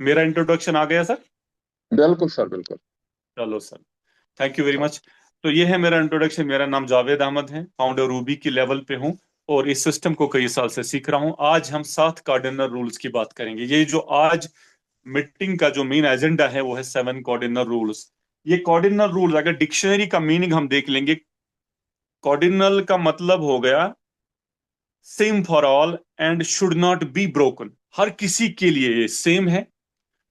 मेरा इंट्रोडक्शन आ गया सर? बिल्कुल सर, बिल्कुल। चलो sir, thank you very much. तो ये है मेरा इंट्रोडक्शन। मेरा नाम जावेद अहमद है, फाउंडर रूबी की लेवल पे हूँ और इस सिस्टम को कई साल से सीख रहा हूँ। आज हम 7 कार्डिनल रूल्स की बात करेंगे। ये जो आज मीटिंग का जो मेन एजेंडा है वो है 7 कार्डिनल रूल्स। ये कार्डिनल रूल्स अगर डिक्शनरी का मीनिंग हम देख लेंगे, कार्डिनल का मतलब हो गया same for all and should not be broken. हर किसी के लिए ये सेम है।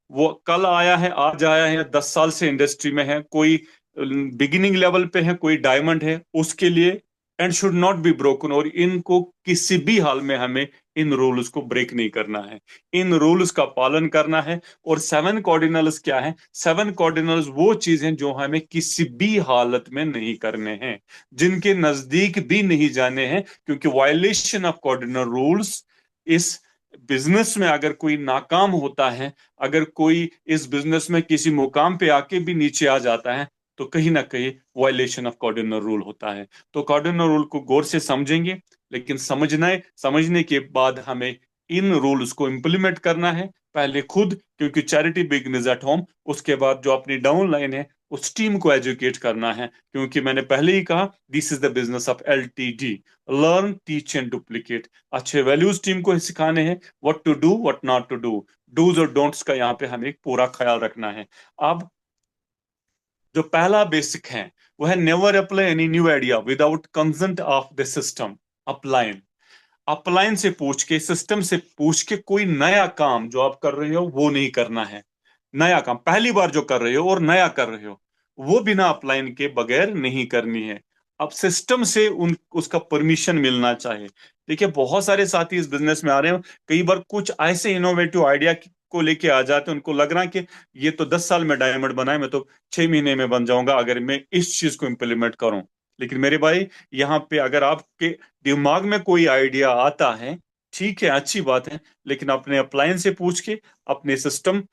वो कल आया है, आज आया है, 10 साल से इंडस्ट्री में है, कोई बिगिनिंग लेवल पे है, कोई डायमंड है, उसके लिए and should not be broken. और इनको किसी भी हाल में हमें इन रूल्स को ब्रेक नहीं करना है, इन रूल्स का पालन करना है। और 7 कार्डिनल्स क्या है? 7 कार्डिनल्स वो चीज हैं जो हमें किसी भी हालत में नहीं करने हैं, जिनके नजदीक भी नहीं जाने हैं, क्योंकि वायलेशन ऑफ कार्डिनल रूल्स इस बिजनेस में अगर कोई नाकाम होता है, अगर कोई इस बिजनेस में किसी मुकाम पे आके भी नीचे आ जाता है, तो कहीं ना कहीं वायलेशन ऑफ कार्डिनल रूल होता है। तो कार्डिनल रूल को गौर से समझेंगे, लेकिन समझने के बाद हमें इन रूल्स को इम्प्लीमेंट करना है, पहले खुद, क्योंकि चैरिटी बिगिंस एट होम। उसके बाद जो अपनी डाउन लाइन है उस टीम को एजुकेट करना है, क्योंकि मैंने पहले ही कहा, this is the business of LTD, learn teach and duplicate. अच्छे वैल्यूज टीम को सिखाने हैं, what to do what not to do, do's और डोंट्स का यहाँ पे हमें पूरा ख्याल रखना है। अब जो पहला बेसिक है वो है never apply any new idea without consent of the system. Upline upline से पूछ के, सिस्टम से पूछ के कोई नया काम जो आप कर रहे हो वो नहीं करना है। नया काम पहली बार जो कर रहे हो और नया कर रहे हो, वो बिना अपलाइन के बगैर नहीं करनी है। अब सिस्टम से उन उसका परमिशन मिलना चाहिए। देखिए, बहुत सारे साथी इस बिजनेस में आ रहे हैं, कई बार कुछ ऐसे इनोवेटिव आइडिया को लेके आ जाते हैं, उनको लग रहा है कि ये तो 10 साल में डायमंड बनाए, मैं तो 6 महीने में बन जाऊंगा अगर मैं इस चीज को इम्प्लीमेंट करूं। लेकिन मेरे भाई, यहाँ पे अगर आपके दिमाग में कोई आइडिया आता है, ठीक है, अच्छी बात है, लेकिन अपने अप्लायंस से पूछ के, अपने सिस्टम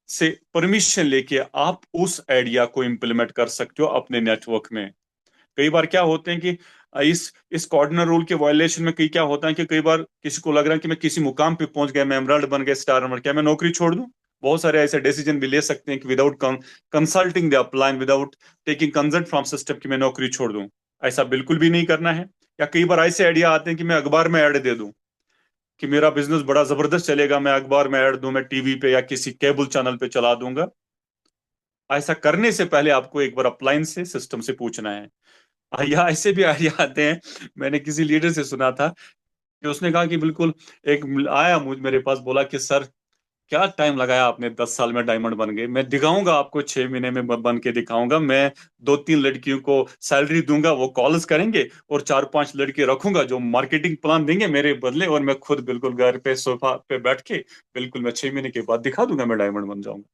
से परमिशन लेके आप उस आइडिया को इम्प्लीमेंट कर सकते हो अपने नेटवर्क में। कई बार क्या होते हैं कि इस कॉर्डिनल रूल के वायलेशन में कई क्या होता है कि कई बार किसी को लग रहा है कि मैं किसी मुकाम पे पहुंच गया, मैं एमराल्ड बन गया, स्टार एमराल्ड, क्या मैं नौकरी छोड़ दूं? बहुत सारे ऐसे डिसीजन भी ले सकते हैं कि without consulting the upline, without taking consult from system, कि मैं नौकरी छोड़ दूं। ऐसा बिल्कुल भी नहीं करना है। या कई बार ऐसे आइडिया आते हैं कि मैं अखबार में ऐड दे दूं कि मेरा बिजनेस बड़ा जबरदस्त चलेगा, मैं अखबार में ऐड दूं, मैं टीवी पे या किसी केबल चैनल पे चला दूंगा। ऐसा करने से पहले आपको एक बार अपलाइन से, सिस्टम से पूछना है। या ऐसे भी आइडिया आते हैं, मैंने किसी लीडर से सुना था कि उसने कहा कि बिल्कुल, एक आया मुझ मेरे पास, बोला कि सर, क्या टाइम लगाया आपने, 10 साल में डायमंड बन गए, मैं दिखाऊंगा आपको, 6 महीने में बन के दिखाऊंगा। मैं 2-3 लड़कियों को सैलरी दूंगा, वो कॉल्स करेंगे, और 4-5 लड़के रखूंगा जो मार्केटिंग प्लान देंगे मेरे बदले, और मैं खुद बिल्कुल घर पे सोफा पे बैठ के, बिल्कुल मैं 6 महीने के बाद दिखा दूंगा मैं डायमंड बन जाऊंगा।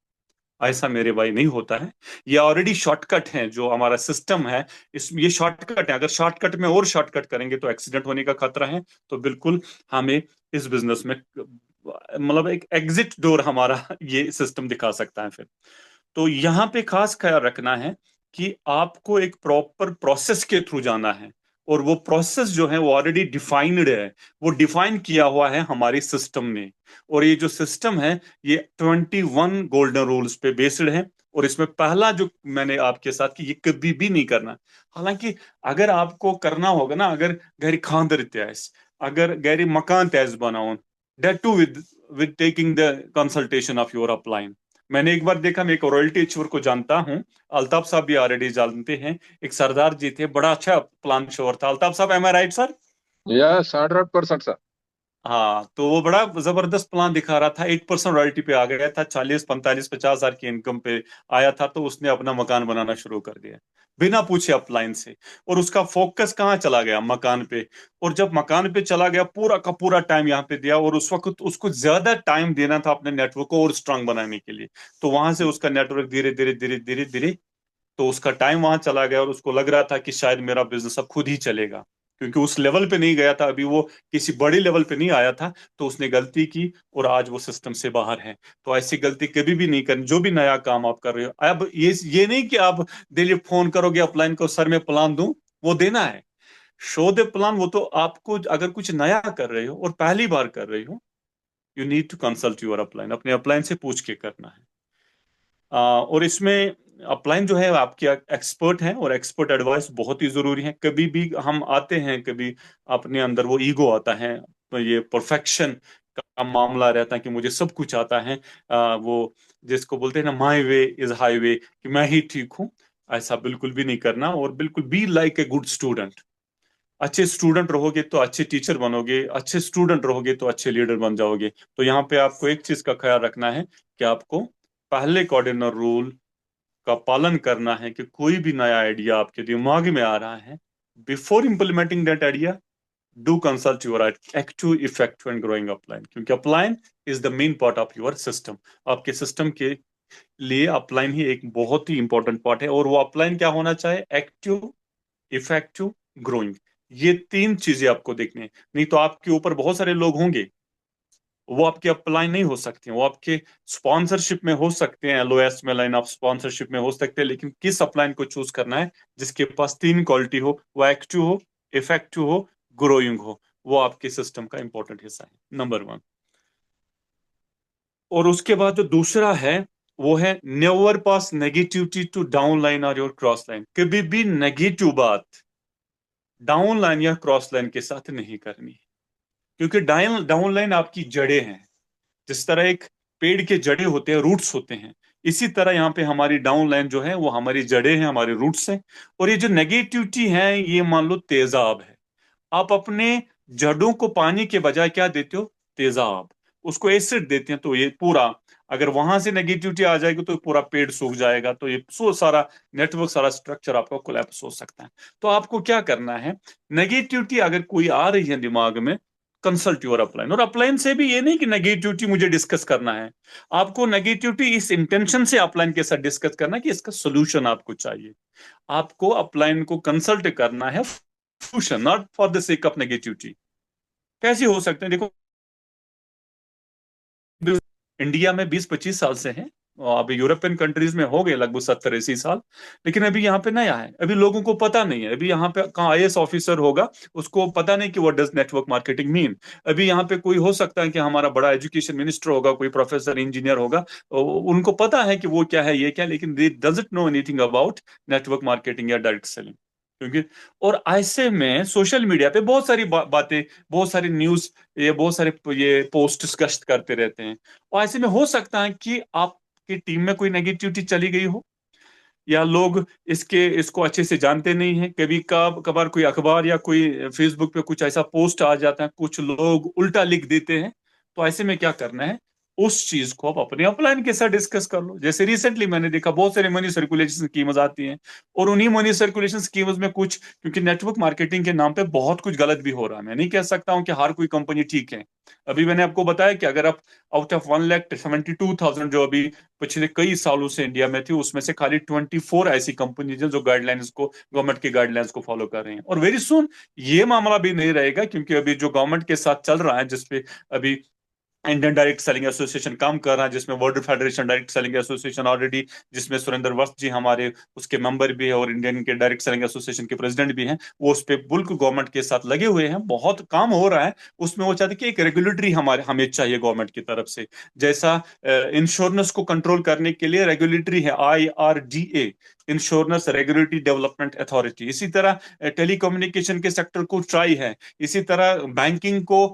ऐसा मेरे भाई नहीं होता है। ये ऑलरेडी शॉर्टकट है, जो हमारा सिस्टम है, इस ये शॉर्टकट है। अगर शॉर्टकट में और शॉर्टकट करेंगे तो एक्सीडेंट होने का खतरा है। तो बिल्कुल हमें इस बिजनेस में, मतलब एक एग्जिट डोर हमारा ये सिस्टम दिखा सकता है फिर। तो यहाँ पे खास ख्याल रखना है कि आपको एक प्रॉपर प्रोसेस के थ्रू जाना है, और वो प्रोसेस जो है वो ऑलरेडी डिफाइंड है, वो डिफाइन किया हुआ है हमारे सिस्टम में। और ये जो सिस्टम है, ये 21 गोल्डन रूल्स पे बेस्ड है। और इसमें पहला जो मैंने आपके साथ कि ये कभी भी नहीं करना। हालांकि अगर आपको करना होगा ना, अगर गैर खानदर त्यास, अगर गैर मकान त्यास बनाओ, that too with taking the consultation of your upline. मैंने एक बार देखा, मैं एक रॉयल्टी अचीवर को जानता हूँ, अल्ताफ साहब भी ऑलरेडी जानते हैं, एक सरदार जी थे, बड़ा अच्छा प्लान श्योर था। अल्ताफ साहब, एम आई राइट सर? Yes, 100% sir. हाँ, तो वो बड़ा जबरदस्त प्लान दिखा रहा था, 8% रॉयल्टी पे आ गया था, 40, 45, 50 हजार की इनकम पे आया था। तो उसने अपना मकान बनाना शुरू कर दिया बिना पूछे अपलाइन से। और उसका फोकस कहाँ चला गया? मकान पे। और जब मकान पे चला गया, पूरा का पूरा टाइम यहाँ पे दिया, और उस वक्त उसको ज्यादा टाइम देना था अपने नेटवर्क को और स्ट्रांग बनाने के लिए। तो वहां से उसका नेटवर्क धीरे धीरे धीरे धीरे धीरे, तो उसका टाइम वहां चला गया, और उसको लग रहा था कि शायद मेरा बिजनेस अब खुद ही चलेगा, क्योंकि उस लेवल पे नहीं गया था अभी, वो किसी बड़ी लेवल पे नहीं आया था। तो उसने गलती की, और आज वो सिस्टम से बाहर है। तो ऐसी गलती कभी भी नहीं करनी। जो भी नया काम आप कर रहे हो, अब ये नहीं कि आप डेली फोन करोगे अपलाइन को, सर मैं प्लान दूं, वो देना है। शो द प्लान, वो तो आपको, अगर कुछ नया कर रहे हो और पहली बार कर रहे हो, you need to consult your upline, अपने अपलाइन से पूछ के करना है। और इसमें अपलाइन जो है आपके एक्सपर्ट हैं, और एक्सपर्ट एडवाइस बहुत ही जरूरी है। कभी भी हम आते हैं, कभी अपने अंदर वो ईगो आता है, तो ये परफेक्शन का मामला रहता है कि मुझे सब कुछ आता है। वो जिसको बोलते हैं ना, माई वे इज हाईवे, कि मैं ही ठीक हूँ। ऐसा बिल्कुल भी नहीं करना, और बिल्कुल be like a good student. अच्छे स्टूडेंट रहोगे तो अच्छे टीचर बनोगे, अच्छे स्टूडेंट रहोगे तो अच्छे लीडर बन जाओगे। तो यहाँ पे आपको एक चीज का ख्याल रखना है कि आपको पहले कार्डिनल रूल का पालन करना है कि कोई भी नया आइडिया आपके दिमाग में आ रहा है, before implementing that idea, do consult your active, effective and growing upline, क्योंकि upline is the main part of your system. आपके सिस्टम के लिए अपलाइन ही एक बहुत ही इंपॉर्टेंट पार्ट है, और वो अपलाइन क्या होना चाहिए? Active, effective, growing. ये तीन चीजें आपको देखनी है। नहीं तो आपके ऊपर बहुत सारे लोग होंगे, वो आपके अपलाइन नहीं हो सकते हैं, वो आपके स्पॉन्सरशिप में हो सकते हैं, एलओएस में, लाइन ऑफ स्पॉन्सरशिप में हो सकते हैं, लेकिन किस अपलाइन को चूज करना है जिसके पास तीन क्वालिटी हो, वो एक्टिव हो, इफेक्टिव हो, ग्रोइंग हो, वो आपके सिस्टम का इंपॉर्टेंट हिस्सा है, नंबर वन। और उसके बाद जो दूसरा है, वो है never pass negativity to down line और योर क्रॉस लाइन। कभी भी नेगेटिव बात डाउन लाइन या क्रॉस लाइन के साथ नहीं करनी, क्योंकि डाउन डाउन लाइन आपकी जड़ें हैं। जिस तरह एक पेड़ के जड़े होते हैं, रूट्स होते हैं, इसी तरह यहाँ पे हमारी डाउन लाइन जो है वो हमारी जड़ें हैं, हमारे रूट्स हैं। और ये जो नेगेटिविटी है, ये मान लो तेजाब है। आप अपने जड़ों को पानी के बजाय क्या देते हो? तेजाब, उसको एसिड देते हैं, तो ये पूरा, अगर वहां से नेगेटिविटी आ जाएगी तो पूरा पेड़ सूख जाएगा, तो ये सो सारा नेटवर्क, सारा स्ट्रक्चर आपका कोलैप्स हो सकता है। तो आपको क्या करना है? नेगेटिविटी अगर कोई आ रही है दिमाग में, कंसल्ट योर अपलाइन। और अपलाइन से भी ये नहीं कि नेगेटिविटी मुझे डिस्कस करना है, आपको नेगेटिविटी इस इंटेंशन से अपलाइन के साथ डिस्कस करना कि इसका सोल्यूशन आपको चाहिए। आपको अपलाइन को कंसल्ट करना है solution, not for the sake of negativity. कैसे हो सकते हैं? देखो, इंडिया में 20-25 साल से हैं, और अभी यूरोपियन कंट्रीज में हो गए लगभग 70-80 साल। लेकिन अभी यहाँ पे नया है, अभी लोगों को पता नहीं है। अभी यहाँ पे कहाँ आईएएस ऑफिसर होगा, उसको पता नहीं कि what does network marketing mean. अभी यहाँ पे कोई हो सकता है कि हमारा बड़ा एजुकेशन मिनिस्टर होगा, कोई प्रोफेसर, इंजीनियर होगा, उनको पता है कि वो क्या है, ये क्या, लेकिन दे doesn't know anything about network marketing या डायरेक्ट सेलिंग। क्योंकि और ऐसे में सोशल मीडिया पे बहुत सारी बातें, बहुत सारी न्यूज, ये बहुत सारे ये पोस्ट गश्त करते रहते हैं। और ऐसे में हो सकता है कि आपकी टीम में कोई नेगेटिविटी चली गई हो, या लोग इसको अच्छे से जानते नहीं हैं। कभी कभार कोई अखबार या कोई फेसबुक पे कुछ ऐसा पोस्ट आ जाता है, कुछ लोग उल्टा लिख देते हैं। तो ऐसे में क्या करना है? उस चीज को आप अपने अपलाइन के साथ डिस्कस कर लो। जैसे रिसेंटली मैंने देखा, बहुत सारे मनी सर्कुलेशन स्कीम्स आती हैं, और उन्हीं मनी सर्कुलेशन स्कीम्स में कुछ, क्योंकि नेटवर्क मार्केटिंग के नाम पे बहुत कुछ गलत भी हो रहा है। मैं नहीं कह सकता हूं कि हर कोई कंपनी ठीक है। अभी मैंने आपको बताया कि अगर आप आउट ऑफ 1,72,000 जो अभी पिछले कई सालों से इंडिया में थी, उसमें से खाली 24 ऐसी कंपनीज हैं जो गाइडलाइंस को, गवर्नमेंट की गाइडलाइंस को फॉलो कर रही हैं। और वेरी सुन ये मामला भी नहीं रहेगा, क्योंकि अभी जो गवर्नमेंट के साथ चल रहा है, जिसपे अभी इंडियन डायरेक्ट सेलिंग एसोसिएशन काम कर रहा है, जिसमें world federation direct selling association already, जिसमें सुरेंद्र वस्त जी हमारे उसके मेंबर भी है, और इंडियन के डायरेक्ट सेलिंग एसोसिएशन के प्रेसिडेंट भी हैं, वो उस पे बुल्क गवर्नमेंट के साथ लगे हुए हैं, बहुत काम हो रहा है उसमें। वो चाहते हैं कि एक रेगुलेटरी हमारे हमें चाहिए गवर्नमेंट की तरफ से। जैसा इंश्योरेंस को कंट्रोल करने के लिए रेगुलेटरी है, IRDA, insurance regulatory development authority. इसी तरह टेलीकम्युनिकेशन के सेक्टर को ट्राई है, इसी तरह बैंकिंग को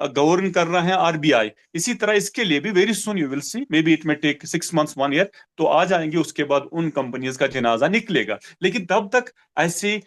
गवर्न कर रहा है आरबीआई। इसी तरह इसके लिए भी very soon you will see, may be it में टेक 6 मंथ्स, 1 ईयर, तो आ जाएंगे। उसके बाद उन कंपनीज का जनाजा निकलेगा। लेकिन तब तक ऐसी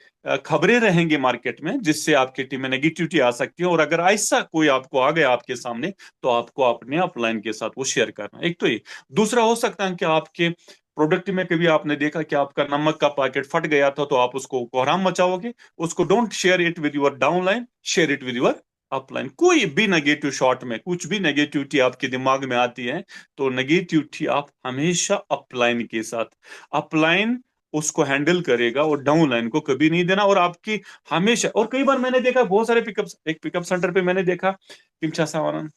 खबरें रहेंगी मार्केट में, जिससे आपकी टीम में नेगेटिविटी आ सकती है। और अगर ऐसा कोई आपको आ गया आपके सामने, तो आपको अपने अपलाइन के साथ वो शेयर करना। एक तो ये। दूसरा हो सकता है कि आपके प्रोडक्ट में कभी आपने देखा कि आपका नमक का पैकेट फट गया था, तो आप उसको कोहराम मचाओगे। उसको don't share it with your downline, share it with your upline. कोई भी नेगेटिव शॉट में कुछ भी नेगेटिविटी आपके दिमाग में आती है, तो नेगेटिविटी आप हमेशा अपलाइन के साथ, अपलाइन उसको हैंडल करेगा, और डाउन लाइन को कभी नहीं देना। और आपकी हमेशा, और कई बार मैंने देखा बहुत सारे पिकअप, एक पिकअप सेंटर पे मैंने देखा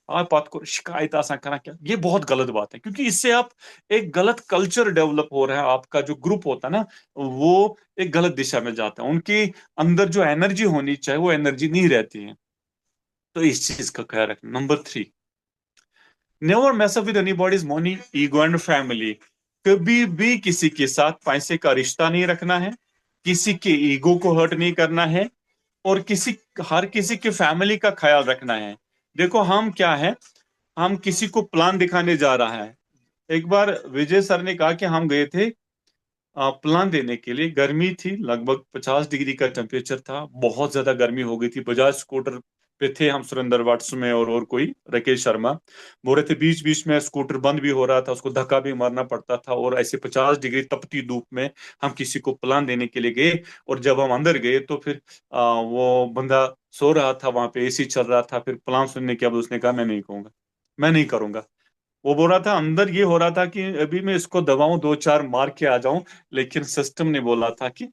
आप बात को शिकायत आसा करा क्या, ये बहुत गलत बात है, क्योंकि इससे आप एक गलत कल्चर डेवलप हो रहा है। आपका जो ग्रुप होता है ना, वो एक गलत दिशा में जाता है। उनके अंदर जो एनर्जी होनी चाहिए, वो एनर्जी नहीं रहती है। तो इस चीज का ख्याल रखना, number 3। Never mess up with anybody's money, ego and family. कभी भी किसी के साथ पैसे का रिश्ता नहीं रखना है, किसी के ईगो को हर्ट नहीं करना है, और हर किसी के फैमिली का ख्याल रखना है। देखो हम क्या है, हम किसी को प्लान दिखाने जा रहा है। एक बार विजय सर ने कहा कि हम गए थे प्लान देने के लिए। गर्मी थी, लगभग 50 डिग्री का टेम्परेचर था, बहुत ज्यादा गर्मी हो गई थी। बजाज स्कूटर पे थे हम, सुरेंद्र वाट्स में और कोई राकेश शर्मा। बोल रहे थे बीच बीच में स्कूटर बंद भी हो रहा था, उसको धक्का भी मारना पड़ता था, और ऐसे 50 डिग्री तपती धूप में हम किसी को प्लान देने के लिए गए। और जब हम अंदर गए तो फिर वो बंदा सो रहा था, वहां पे एसी चल रहा था। फिर प्लान सुनने के बाद उसने कहा मैं नहीं कहूंगा, मैं नहीं करूंगा। वो बोल रहा था अंदर ये हो रहा था कि अभी मैं इसको दबाऊं, दो चार मार के आ जाऊं, लेकिन सिस्टम ने बोला था कि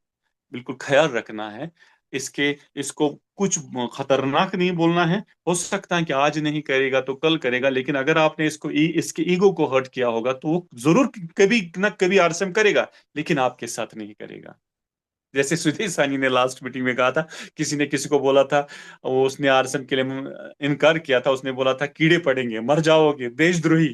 बिल्कुल ख्याल रखना है इसके, इसको कुछ खतरनाक नहीं बोलना है। हो सकता है कि आज नहीं करेगा तो कल करेगा, लेकिन अगर आपने इसके ईगो को हर्ट किया होगा तो वो जरूर कभी ना कभी आरसम करेगा, लेकिन आपके साथ नहीं करेगा। जैसे सुधीर सानी ने लास्ट मीटिंग में कहा था, किसी ने किसी को बोला था, वो उसने आरएसएम के लिए इनकार किया था, उसने बोला था कीड़े पड़ेंगे, मर जाओगे, देशद्रोही।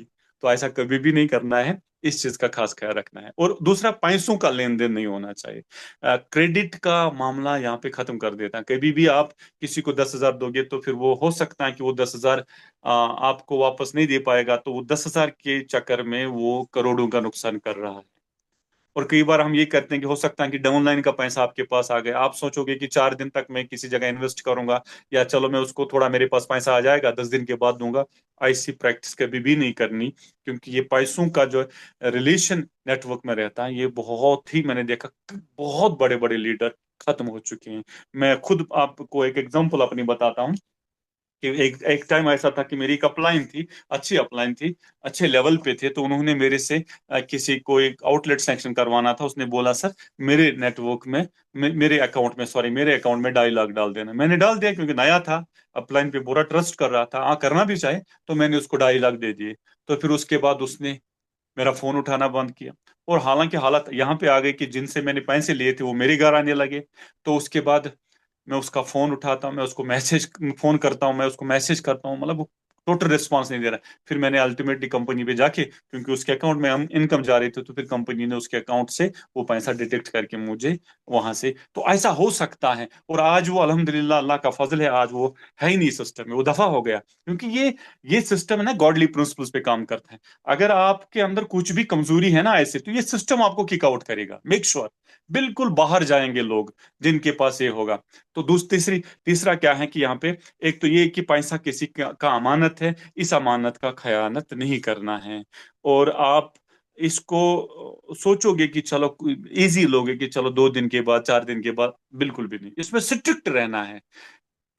तो ऐसा कभी भी नहीं करना है, इस चीज का खास ख्याल रखना है। और दूसरा, पैसों का लेन देन नहीं होना चाहिए। क्रेडिट का मामला यहाँ पे खत्म कर देता है। कभी भी आप किसी को 10,000 दोगे तो फिर वो हो सकता है कि वो 10,000 आपको वापस नहीं दे पाएगा, तो वो 10,000 के चक्कर में वो करोड़ों का नुकसान कर रहा है। और कई बार हम ये करते हैं कि हो सकता है कि डाउनलाइन का पैसा आपके पास आ गया, आप सोचोगे कि 4 दिन तक मैं किसी जगह इन्वेस्ट करूंगा, या चलो मैं उसको थोड़ा, मेरे पास पैसा आ जाएगा 10 दिन के बाद दूंगा। ऐसी प्रैक्टिस कभी भी नहीं करनी, क्योंकि ये पैसों का जो रिलेशन नेटवर्क में रहता है, ये बहुत ही, मैंने देखा बहुत बड़े बड़े लीडर खत्म हो चुके हैं। मैं खुद आपको एक एग्जांपल अपनी बताता हूँ कि एक एक टाइम ऐसा था कि मेरी एक अपलाइन थी, अच्छी अपलाइन थी, अच्छे लेवल पे थे। तो उन्होंने मेरे से किसी को एक आउटलेट सैंक्शन करवाना था। उसने बोला सर मेरे नेटवर्क में, मेरे अकाउंट में, सॉरी मेरे अकाउंट में 2.5 लाख डाल देना। मैंने डाल दिया, क्योंकि नया था, अपलाइन पे पूरा ट्रस्ट कर रहा था, हाँ करना भी चाहे, तो मैंने उसको 2.5 लाख दे दिए। तो फिर उसके बाद उसने मेरा फोन उठाना बंद किया। और हालांकि हालत यहाँ पे आ गई कि जिनसे मैंने पैसे लिए थे वो मेरे घर आने लगे। तो उसके बाद मैं उसका फोन उठाता हूँ, मैं उसको मैसेज फोन करता हूँ, मैं उसको मैसेज करता हूँ, मतलब वो टोटल रिस्पॉन्स नहीं दे रहा। फिर मैंने अल्टीमेटली कंपनी पे जाके, क्योंकि उसके अकाउंट में हम इनकम जा रही थी, तो फिर कंपनी ने उसके अकाउंट से वो पैसा डिटेक्ट करके मुझे वहां से, तो ऐसा हो सकता है। और आज वो अल्हम्दुलिल्लाह, अल्लाह का फजल है, आज वो है ही नहीं सिस्टम में, वो दफा हो गया। क्योंकि ये सिस्टम है ना, गॉडली प्रिंसिपल्स पे काम करता है। अगर आपके अंदर कुछ भी कमजोरी है ना ऐसे, तो ये सिस्टम आपको किक आउट करेगा, मेक श्योर। बिल्कुल बाहर जाएंगे लोग जिनके पास ये होगा। तो तीसरा क्या है कि यहाँ पे, एक तो ये कि पैसा किसी का अमानत है, इस अमानत का खयानत नहीं करना है। और आप इसको सोचोगे कि चलो इजी लोगे कि चलो 2 दिन के बाद, 4 दिन के बाद, बिल्कुल भी नहीं, इसमें स्ट्रिक्ट रहना है।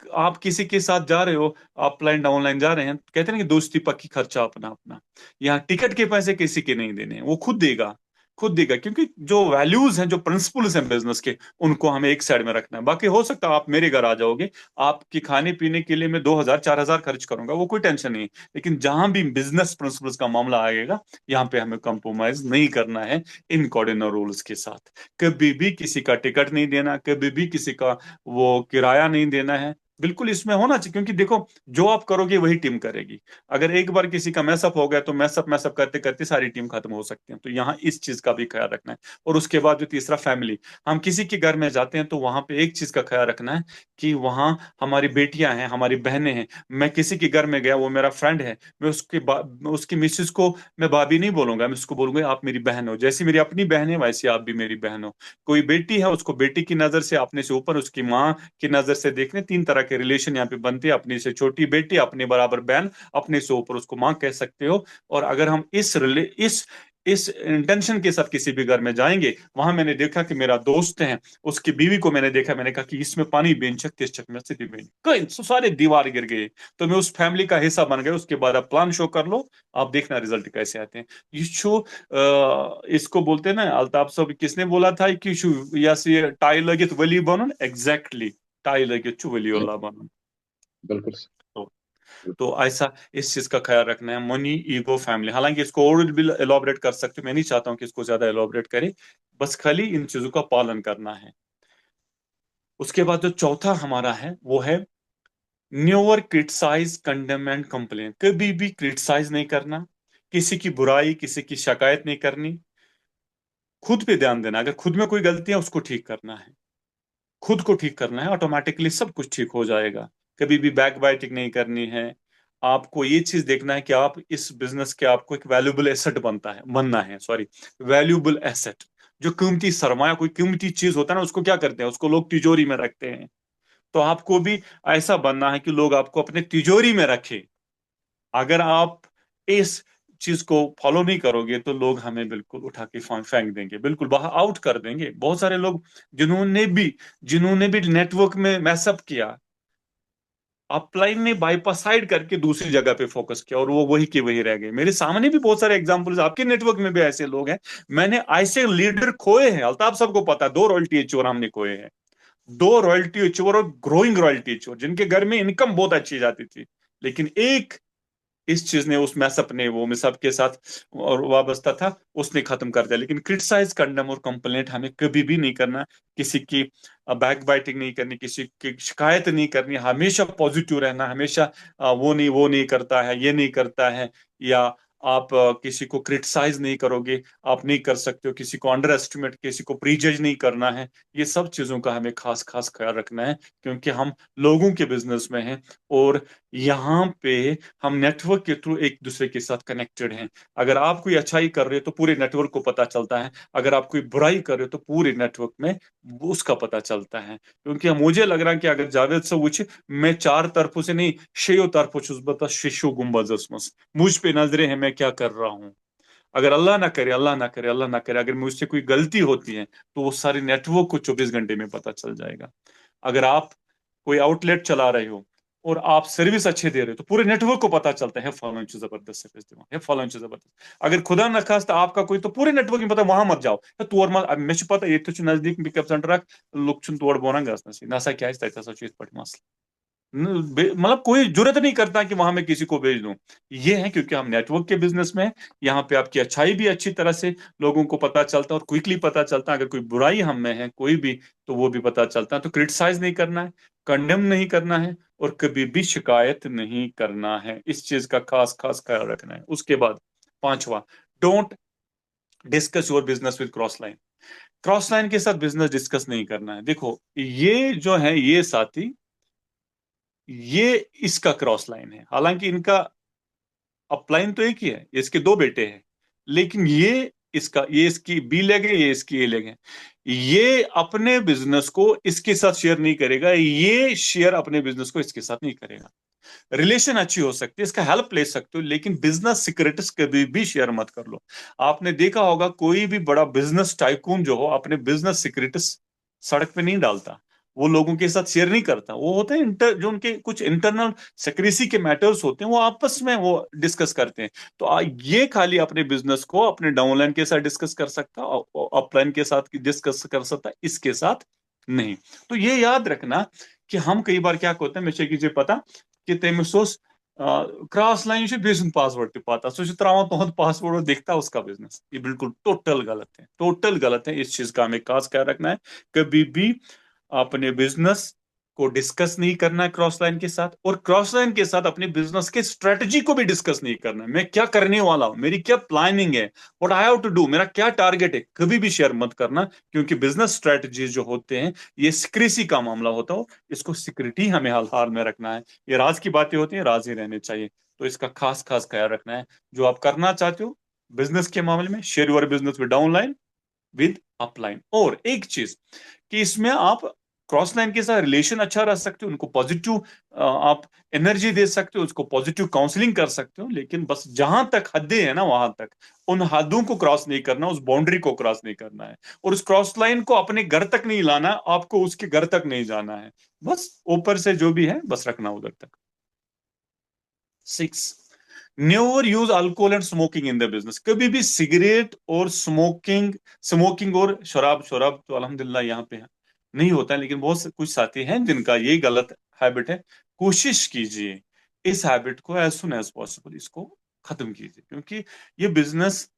आप किसी के साथ जा रहे हो, ऑफलाइन डाउनलाइन जा रहे हैं, कहते हैं ना कि दोस्ती पक्की, खर्चा अपना अपना। यहाँ टिकट के पैसे किसी के नहीं देने, वो खुद देगा, खुद देगा। क्योंकि जो वैल्यूज हैं, जो प्रिंसिपल्स हैं बिजनेस के, उनको हमें एक साइड में रखना है। बाकी हो सकता है आप मेरे घर आ जाओगे, आपके खाने पीने के लिए मैं 2,000 4,000 खर्च करूंगा, वो कोई टेंशन नहीं है। लेकिन जहां भी बिजनेस प्रिंसिपल्स का मामला आएगा, यहाँ पे हमें कंप्रोमाइज नहीं करना है इन कार्डिनल रूल्स के साथ। कभी भी किसी का टिकट नहीं देना, कभी भी किसी का वो किराया नहीं देना है। बिल्कुल इसमें होना चाहिए, क्योंकि देखो जो आप करोगे वही टीम करेगी। अगर एक बार किसी का मैसअप हो गया तो मैसअप मैसअप करते करते सारी टीम खत्म हो सकती है। तो यहाँ इस चीज का भी ख्याल रखना है। और उसके बाद जो तीसरा, फैमिली। हम किसी के घर में जाते हैं तो वहां पे एक चीज का ख्याल रखना है कि वहां हमारी बेटियां हैं, हमारी बहनें हैं। मैं किसी के घर में गया, वो मेरा फ्रेंड है, मैं उसकी मिसेस को मैं भाभी नहीं बोलूंगा, मैं उसको बोलूंगा आप मेरी बहन हो, जैसी मेरी अपनी बहन है वैसी आप भी मेरी बहन हो। कोई बेटी है, उसको बेटी की नजर से, अपने से ऊपर उसकी माँ की नजर से देखने, 3 तरह के रिलेशन यहाँ पे बनते हैं। अपने से छोटी बेटी, अपने बराबर बहन, अपने से ऊपर उसको माँ कह सकते हो। और अगर हम इस इंटेंशन के साथ किसी भी घर में जाएंगे, वहां मैंने देखा कि मेरा दोस्त है, उसकी बीवी को मैंने देखा, मैंने कहा कि इसमें पानी बेंचक तिस चक में से भी कई सारे दीवार गिर गए। तो मैं उस फैमिली का हिस्सा बन गया। उसके बाद आप प्लान शो कर लो, आप देखना रिजल्ट कैसे आते हैं। ये शो इसको बोलते हैं ना, अल्ताफ साहब किसने बोला था कि यस ये टाई लगित वली बनन, एग्जैक्टली टाई लगित वली जी, बनन। बिल्कुल तो ऐसा इस चीज का ख्याल रखना है, मनी, ईगो, फैमिली। हालांकि इसको और भी एलोबरेट कर सकते हो, मैं नहीं चाहता हूं कि इसको ज्यादा एलोबरेट करे, बस खाली इन चीजों का पालन करना है। उसके बाद जो चौथा हमारा है वो है never criticise condemn and complain, कभी भी क्रिटिसाइज नहीं करना, किसी की बुराई किसी की शिकायत नहीं करनी, खुद पे ध्यान देना, अगर खुद में कोई गलती है उसको ठीक करना है, खुद को ठीक करना है, ऑटोमेटिकली सब कुछ ठीक हो जाएगा। कभी भी बैक बाइटिंग नहीं करनी है। आपको ये चीज देखना है कि आप इस बिजनेस के आपको एक वैल्यूएबल एसेट बनना है, सॉरी, वैल्यूएबल एसेट। जो कीमती सरमाया, कोई कीमती चीज होता है ना, उसको क्या करते हैं, उसको लोग तिजोरी में रखते हैं। तो आपको भी ऐसा बनना है कि लोग आपको अपने तिजोरी में रखें। अगर आप इस चीज को फॉलो नहीं करोगे तो लोग हमें बिल्कुल उठा के फेंक देंगे, बिल्कुल बाहर आउट कर देंगे। बहुत सारे लोग जिन्होंने भी नेटवर्क में मैसअप किया, अपलाइन ने बाईपासाइड करके दूसरी जगह पे फोकस किया और वो वही के वही रह गए। मेरे सामने भी बहुत सारे एग्जांपल्स, आपके नेटवर्क में भी ऐसे लोग हैं। मैंने ऐसे लीडर खोए हैं, अल्ताफ सबको पता है, 2 रॉयल्टी चोर हमने खोए हैं। 2 रॉयल्टी चोर और ग्रोइंग रॉयल्टी चोर, जिनके घर में इनकम बहुत अच्छी जाती थी, लेकिन एक इस चीज ने, उस मैसअप ने, वो मिसअप के साथ और वाबस्ता था, उसने खत्म कर दिया। लेकिन क्रिटिसाइज कंडेम और कंप्लेंट हमें कभी भी नहीं करना, किसी की बैक बाइटिंग नहीं करनी, किसी की शिकायत नहीं करनी, हमेशा पॉजिटिव रहना, हमेशा वो नहीं करता है, ये नहीं करता है, या आप किसी को क्रिटिसाइज नहीं करोगे, आप नहीं कर सकते हो, किसी को अंडर एस्टिमेट, किसी को प्रीजज नहीं करना है। ये सब चीजों का हमें खास खास ख्याल रखना है, क्योंकि हम लोगों के बिजनेस में हैं, और यहाँ पे हम नेटवर्क के थ्रू एक दूसरे के साथ कनेक्टेड हैं। अगर आप कोई अच्छाई कर रहे हो तो पूरे नेटवर्क को पता चलता है, अगर आप कोई बुराई कर रहे हो तो पूरे नेटवर्क में उसका पता चलता है। क्योंकि मुझे लग रहा है कि अगर जावेद से पूछे, मैं 4 तरफों से नहीं, 6 तरफों से बता, शिशु गुम्बद, मुझ पे नजरें हैं, मैं क्या कर रहा हूँ। अगर अल्लाह ना करे, अल्लाह ना करे, अल्लाह ना करे, अगर मुझसे कोई गलती होती है तो वो सारे नेटवर्क को 24 घंटे में पता चल जाएगा। अगर आप कोई आउटलेट चला रहे हो और आप सर्विस अच्छे दे रहे हो तो पूरे नेटवर्क को पता चलता है, फलां इंच जबरदस्त सर्विस दे, है फलां इंच जबरदस्त। अगर खुदा न खास्ता आपका कोई, तो पूरे नेटवर्क में पता, वहां मत जाओ तोर मत, मे पता ये नजदीक पिकअप सेंटर लुक तोड़ बोना गस नसा क्या मसला, मतलब कोई जरूरत नहीं करता कि वहां मैं किसी को भेज दूं। ये है क्योंकि हम नेटवर्क के बिजनेस में हैं। यहाँ पे आपकी अच्छाई भी अच्छी तरह से लोगों को पता चलता है और क्विकली पता चलता है। अगर कोई बुराई हम में है कोई भी, तो वो भी पता चलता है। तो क्रिटिसाइज नहीं करना है, कंडेम नहीं करना है, और कभी भी शिकायत नहीं करना है। इस चीज का खास खास ख्याल रखना है। उसके बाद पांचवा, don't discuss your business with cross line. Cross line के साथ बिजनेस डिस्कस नहीं करना है। देखो, ये जो है ये साथी, ये इसका क्रॉस लाइन है, हालांकि इनका अपलाइन तो एक ही है, इसके 2 बेटे हैं, लेकिन ये इसकी बी लेग है, ये इसकी ए लेग है। ये अपने बिजनेस को इसके साथ शेयर नहीं करेगा, ये शेयर अपने बिजनेस को इसके साथ नहीं करेगा। रिलेशन अच्छी हो सकती है, इसका हेल्प ले सकते हो, लेकिन बिजनेस सीक्रेट्स कभी भी शेयर मत कर लो। आपने देखा होगा कोई भी बड़ा बिजनेस टाइकून जो हो अपने बिजनेस सीक्रेट्स सड़क पे नहीं डालता, वो लोगों के साथ शेयर नहीं करता। वो होते हैं जो उनके कुछ इंटरनल सेक्रेसी के मैटर्स होते हैं, वो आपस में वो डिस्कस करते हैं। तो ये खाली अपने बिजनेस को अपने डाउनलाइन के साथ डिस्कस कर सकता, अपलाइन के साथ डिस्कस कर सकता, इसके साथ नहीं। तो ये याद रखना कि हम कई बार क्या होते हैं, मुझे कीजिए पता कि तेमिस क्रॉस लाइन पासवर्ड ते पता सो त्रावान तुहद पासवर्ड और देखता उसका बिजनेस। ये बिल्कुल टोटल गलत है, टोटल गलत है। इस चीज का हमें खास ख्याल रखना है। कभी भी अपने बिजनेस को डिस्कस नहीं करना है क्रॉस लाइन के साथ, और क्रॉस लाइन के साथ अपने बिजनेस के स्ट्रेटजी को भी डिस्कस नहीं करना है। मैं क्या करने वाला हूं, मेरी क्या प्लानिंग है, what I have to do, मेरा क्या टारगेट है, कभी भी शेयर मत करना। क्योंकि बिजनेस स्ट्रेटजी जो होते हैं ये सिक्रेसी का मामला होता हो, इसको सिक्योरिटी हमें हाल हाल में रखना है। ये राज की बातें होती हैं, राज ही रहने चाहिए। तो इसका खास खास ख्याल रखना है। जो आप करना चाहते हो बिजनेस के मामले में, share your business with downline, with upline. और एक चीज कि इसमें आप क्रॉस लाइन के साथ रिलेशन अच्छा रख सकते हो, उनको पॉजिटिव आप एनर्जी दे सकते हो, उसको पॉजिटिव काउंसलिंग कर सकते हो, लेकिन बस जहां तक हदें है ना वहां तक, उन हदों को क्रॉस नहीं करना, उस बाउंड्री को क्रॉस नहीं करना है। और उस क्रॉस लाइन को अपने घर तक नहीं लाना, आपको उसके घर तक नहीं जाना है। बस ऊपर से जो भी है बस रखना उधर तक। 6, never use alcohol and smoking in the business. कभी भी सिगरेट और स्मोकिंग और शराब, शराब तो अल्हम्दुलिल्लाह यहाँ पे नहीं होता है, लेकिन बहुत से कुछ साथी हैं जिनका ये गलत हैबिट है। कोशिश कीजिए इस हैबिट को एज सुन एज पॉसिबल इसको खत्म कीजिए, क्योंकि ये बिजनेस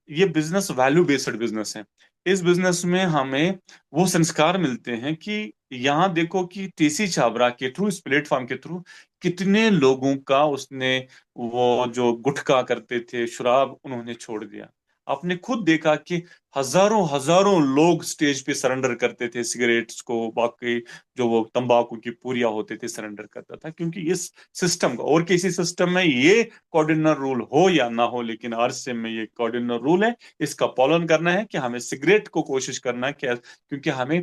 ये बिजनेस वैल्यू बेस्ड बिजनेस है। इस बिजनेस में हमें वो संस्कार मिलते हैं कि यहाँ देखो कि टीसी छाबरा के थ्रू, इस प्लेटफॉर्म के थ्रू कितने लोगों का उसने, वो जो गुटखा करते थे, शराब, उन्होंने छोड़ दिया। आपने खुद देखा कि हजारों हजारों लोग स्टेज पे सरेंडर करते थे सिगरेट्स को, बाकी जो वो तंबाकू की पूरियां होते थे सरेंडर करता था, क्योंकि इस सिस्टम का, और किसी सिस्टम में ये कॉर्डिनर रूल हो या ना हो, लेकिन आरसीएम में ये कॉर्डिनर रूल है। इसका पालन करना है कि हमें सिगरेट को कोशिश करना है, क्योंकि हमें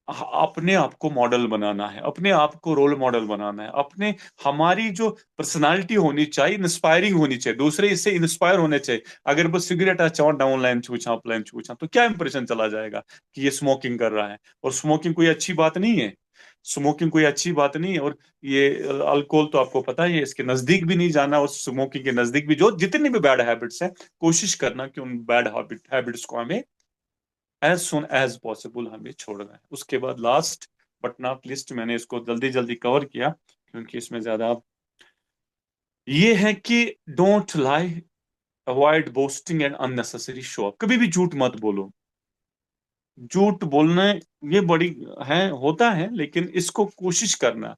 अपने आप को मॉडल बनाना है, अपने आप को रोल मॉडल बनाना है, अपने, हमारी जो पर्सनालिटी होनी चाहिए इंस्पायरिंग होनी चाहिए, दूसरे इससे इंस्पायर होने चाहिए। अगर बस सिगरेट अच्छा डाउन लाइन छूछा अप लाइन छूछा तो क्या इंप्रेशन चला जाएगा कि ये स्मोकिंग कर रहा है। और स्मोकिंग कोई अच्छी बात नहीं है, स्मोकिंग कोई अच्छी बात नहीं है। और ये अल्कोहल तो आपको पता ही है, इसके नजदीक भी नहीं जाना, और स्मोकिंग के नजदीक भी, जो जितने भी बैड हैबिट्स हैं, कोशिश करना कि उन बैड हैबिट्स को हमें एज सुन एज पॉसिबल हमें छोड़ना है। उसके बाद लास्ट बट नॉट लिस्ट, मैंने इसको जल्दी जल्दी कवर किया क्योंकि इसमें ज्यादा ये है कि don't lie, avoid boasting and unnecessary show off. कभी भी झूठ मत बोलो। झूठ बोलना ये बड़ी है, होता है, लेकिन इसको कोशिश करना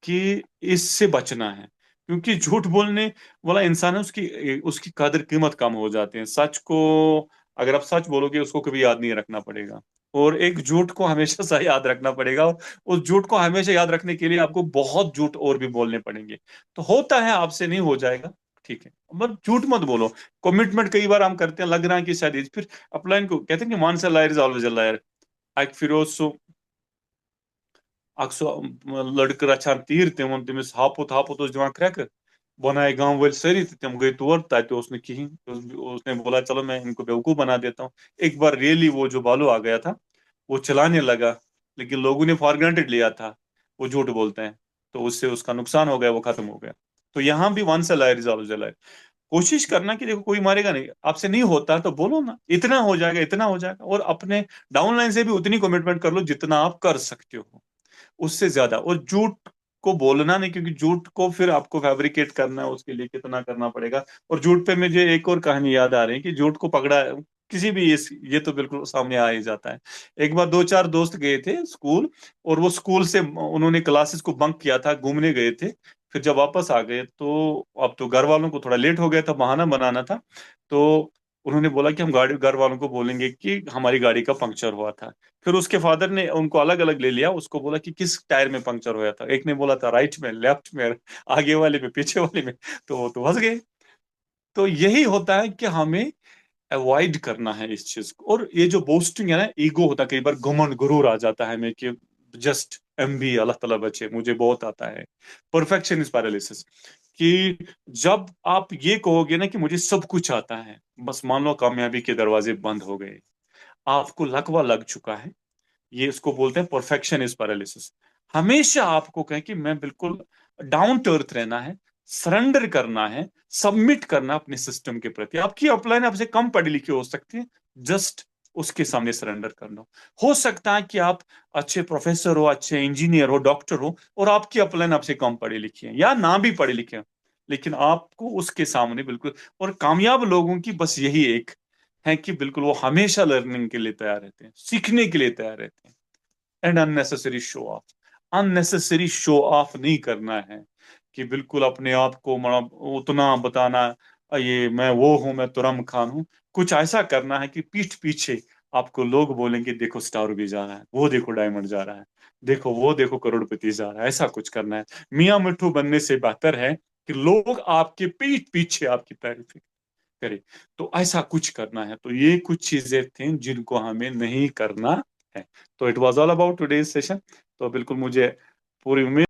कि इससे बचना है, क्योंकि झूठ बोलने वाला इंसान है, उसकी उसकी कदर कीमत कम हो जाते हैं। सच को, अगर आप सच बोलोगे, उसको कभी याद नहीं रखना पड़ेगा, और एक झूठ को हमेशा सा याद रखना पड़ेगा, और उस झूठ को हमेशा याद रखने के लिए आपको बहुत झूठ और भी बोलने पड़ेंगे। तो होता है, आपसे नहीं हो जाएगा, ठीक है, मतलब झूठ मत बोलो। कमिटमेंट कई बार हम करते हैं, लग रहा है कि शायद फिर अपलाइन को कहते हैं कि मान से liar is always a liar. एक फिरोज अक सो लड़कि रचान तीर, तमोन तमिस हापुत हापुत क्रैक, बनाए गांव वाले सारी, तम गई तौर, तत कहीं, उसने बोला चलो मैं इनको बेवकूफ बना देता हूँ। एक बार रियली वो जो बालू आ गया था, वो चलाने लगा, लेकिन लोगों ने फॉर ग्रांटेड लिया था, वो झूठ बोलते हैं, तो उससे उसका नुकसान हो गया, वो खत्म हो गया। तो यहाँ भी वन से लायर इज ऑलवेज लायर। कोशिश करना कि देखो कोई मारेगा नहीं, आपसे नहीं होता तो बोलो ना, इतना हो जाएगा, इतना हो जाएगा, और अपने डाउनलाइन से भी उतनी कमिटमेंट कर लो जितना आप कर सकते हो, उससे ज्यादा। और झूठ को बोलना नहीं, क्योंकि झूठ को फिर आपको फैब्रिकेट करना है, उसके लिए कितना करना पड़ेगा। और झूठ पे मुझे एक और कहानी याद आ रही है कि झूठ को पकड़ा किसी भी ये तो बिल्कुल सामने आ ही जाता है। एक बार दो चार दोस्त गए थे स्कूल, और वो स्कूल से उन्होंने क्लासेस को बंक किया था, घूमने गए थे। फिर जब वापस आ गए तो अब तो घर वालों को थोड़ा लेट हो गया था, बहाना बनाना था। तो उन्होंने बोला कि हम गाड़ी, घर वालों को बोलेंगे कि हमारी गाड़ी का पंक्चर हुआ था। फिर उसके फादर ने उनको अलग अलग ले लिया, उसको बोला कि किस टायर में पंक्चर हुआ था, एक ने बोला था राइट में, लेफ्ट में, आगे वाले में, पीछे वाले में। तो वो तो हंस गए। तो यही होता है कि हमें अवॉइड करना है इस चीज को। और ये जो बोस्टिंग है ना, ईगो होता है, कई बार घमंड गुरूर आ जाता है हमें कि जस्ट एमबी, अल्लाह ताला बचे, मुझे बहुत आता है। परफेक्शन इज पैरालिसिस, कि जब आप ये कहोगे ना कि मुझे सब कुछ आता है, बस मान लो कामयाबी के दरवाजे बंद हो गए, आपको लकवा लग चुका है। ये इसको बोलते हैं परफेक्शन इज पैरालिसिस। हमेशा आपको कहें कि मैं बिल्कुल डाउन टू अर्थ रहना है, सरेंडर करना है, सबमिट करना अपने सिस्टम के प्रति। आपकी अपलाइन आपसे कम पढ़ी लिखी हो सकती है, जस्ट उसके सामने सरेंडर करना। हो सकता है कि आप अच्छे प्रोफेसर हो, अच्छे इंजीनियर हो, डॉक्टर हो, और आपकी अपलाइन आपसे कम पढ़ी लिखी है या ना भी पढ़े लिखे हो, लेकिन आपको उसके सामने बिल्कुल। और कामयाब लोगों की बस यही एक है कि बिल्कुल वो हमेशा लर्निंग के लिए तैयार रहते हैं, सीखने के लिए तैयार रहते हैं। And unnecessary show off, unnecessary show off नहीं करना है, कि बिल्कुल अपने आप को उतना बताना, ये मैं वो हूं, मैं तुरम खान हूं। कुछ ऐसा करना है कि पीठ पीछे आपको लोग बोलेंगे देखो स्टार भी जा रहा है, वो देखो डायमंड जा रहा है, देखो वो देखो करोड़पति जा रहा है। ऐसा कुछ करना है। मियां मिट्ठू बनने से बेहतर है कि लोग आपके पीठ पीछे आपकी तारीफ करे। तो ऐसा कुछ करना है। तो ये कुछ चीजें थी जिनको हमें नहीं करना है। तो it was all about today's session. तो बिल्कुल मुझे पूरी उम्मीद